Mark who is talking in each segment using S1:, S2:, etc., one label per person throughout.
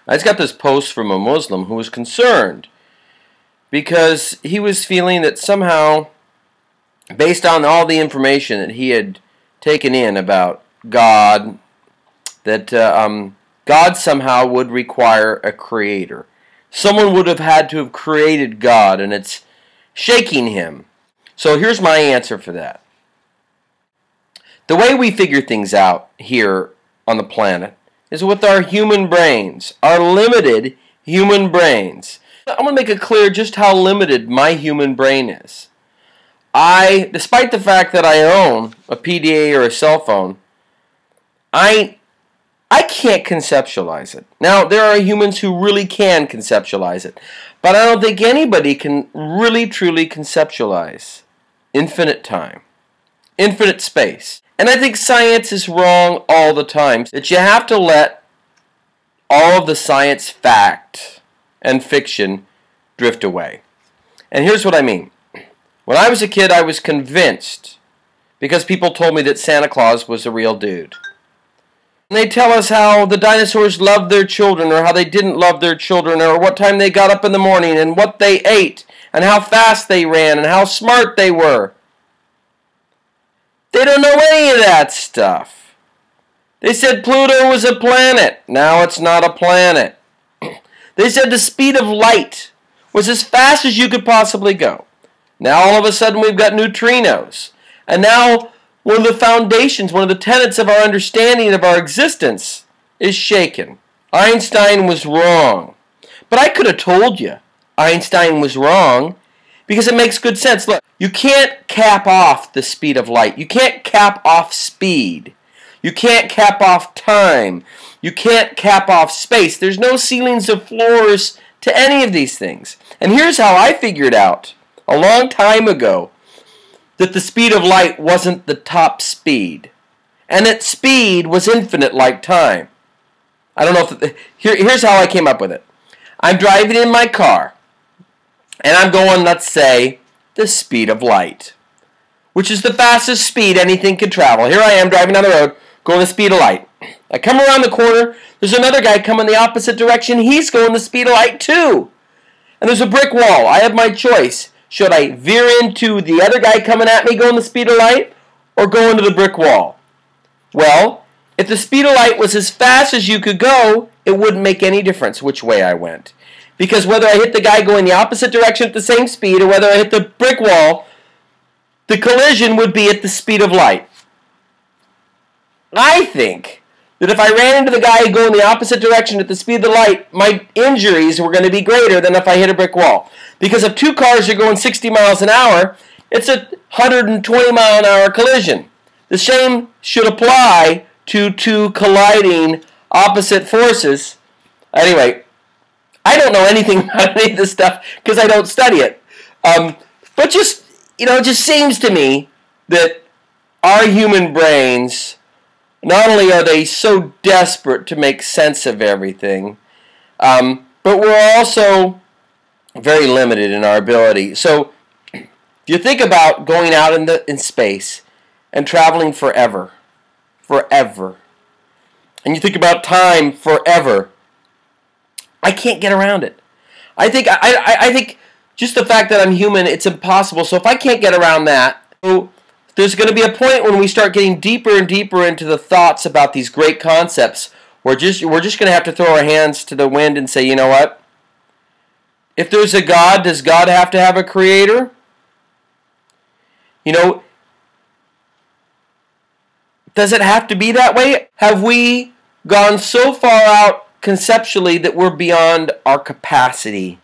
S1: I just got this post from a Muslim who was concerned because he was feeling that somehow, based on all the information that he had taken in about God, that God somehow would require a creator. Someone would have had to have created God, and it's shaking him. So here's my answer for that. The way we figure things out here on the planet is with our human brains, our limited human brains. I'm going to make it clear just how limited my human brain is. Despite the fact that I own a PDA or a cell phone, I can't conceptualize it. Now, there are humans who really can conceptualize it, but I don't think anybody can really truly conceptualize infinite time, infinite space. And I think science is wrong all the time, that you have to let all of the science fact and fiction drift away. And here's what I mean. When I was a kid, I was convinced, because people told me that Santa Claus was a real dude. And they tell us how the dinosaurs loved their children, or how they didn't love their children, or what time they got up in the morning, and what they ate, and how fast they ran, and how smart they were. They don't know any of that stuff. They said Pluto was a planet. Now it's not a planet. They said the speed of light was as fast as you could possibly go. Now all of a sudden we've got neutrinos. And now one of the foundations, one of the tenets of our understanding of our existence is shaken. Einstein was wrong. But I could have told you Einstein was wrong because it makes good sense. Look, you can't cap off the speed of light. You can't cap off speed. You can't cap off time. You can't cap off space. There's no ceilings or floors to any of these things. And here's how I figured out a long time ago that the speed of light wasn't the top speed, and that speed was infinite like time. I don't know if here's how I came up with it. I'm driving in my car, and I'm going, let's say, the speed of light, which is the fastest speed anything can travel. Here I am driving down the road, going the speed of light. I come around the corner, there's another guy coming the opposite direction. He's going the speed of light too. And there's a brick wall. I have my choice. Should I veer into the other guy coming at me going the speed of light, or go into the brick wall? Well, if the speed of light was as fast as you could go, it wouldn't make any difference which way I went. Because whether I hit the guy going the opposite direction at the same speed, or whether I hit the brick wall, the collision would be at the speed of light. I think that if I ran into the guy going the opposite direction at the speed of the light, my injuries were going to be greater than if I hit a brick wall. Because if two cars are going 60 miles an hour, it's a 120 mile an hour collision. The same should apply to two colliding opposite forces. Anyway, I don't know anything about any of this stuff because I don't study it. But just, it just seems to me that our human brains, not only are they so desperate to make sense of everything, but we're also very limited in our ability. So if you think about going out in space and traveling forever, and you think about time forever, I can't get around it. I think just the fact that I'm human, it's impossible. So if I can't get around that, so there's going to be a point when we start getting deeper and deeper into the thoughts about these great concepts. We're just going to have to throw our hands to the wind and say, you know what? If there's a God, does God have to have a creator? Does it have to be that way? Have we gone so far out conceptually that we're beyond our capacity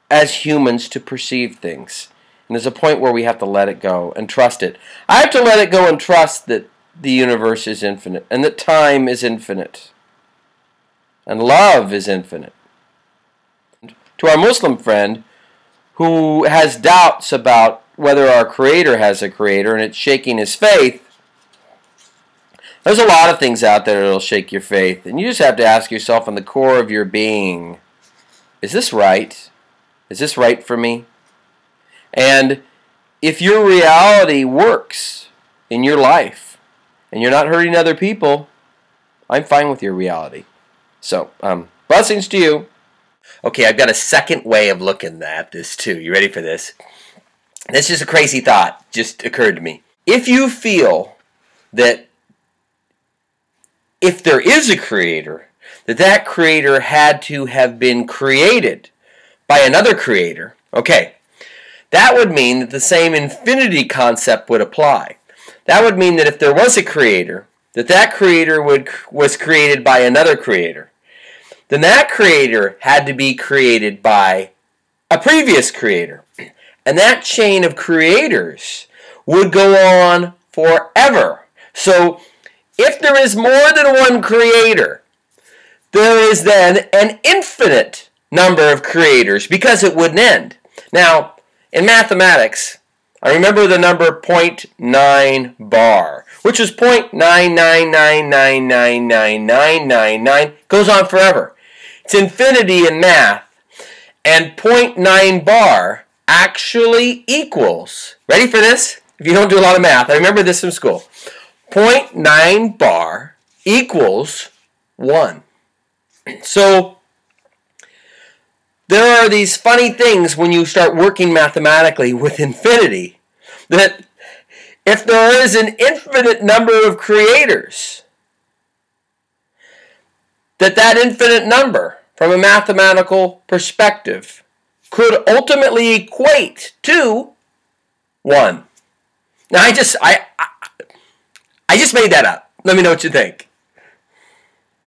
S1: as humans to perceive things? And there's a point where we have to let it go and trust it. I have to let it go and trust that the universe is infinite, and that time is infinite, and love is infinite. To our Muslim friend who has doubts about whether our Creator has a Creator and it's shaking his faith, there's a lot of things out there that will shake your faith, and you just have to ask yourself in the core of your being, is this right? Is this right for me? And if your reality works in your life and you're not hurting other people, I'm fine with your reality. So, Blessings to you. Okay, I've got a second way of looking at this too. You ready for this? This is a crazy thought. Just occurred to me. If you feel that if there is a creator, that creator had to have been created by another creator, okay, that would mean that the same infinity concept would apply. That would mean that if there was a creator, that creator was created by another creator. Then that creator had to be created by a previous creator. And that chain of creators would go on forever. So if there is more than one creator, there is then an infinite number of creators because it wouldn't end. Now, in mathematics, I remember the number 0.9 bar, which was 0.999999999, goes on forever. It's infinity in math, and 0.9 bar actually equals, ready for this? If you don't do a lot of math, I remember this from school. 0.9 bar equals 1. So there are these funny things when you start working mathematically with infinity, that if there is an infinite number of creators, that infinite number, from a mathematical perspective, could ultimately equate to 1. Now, I just made that up. Let me know what you think.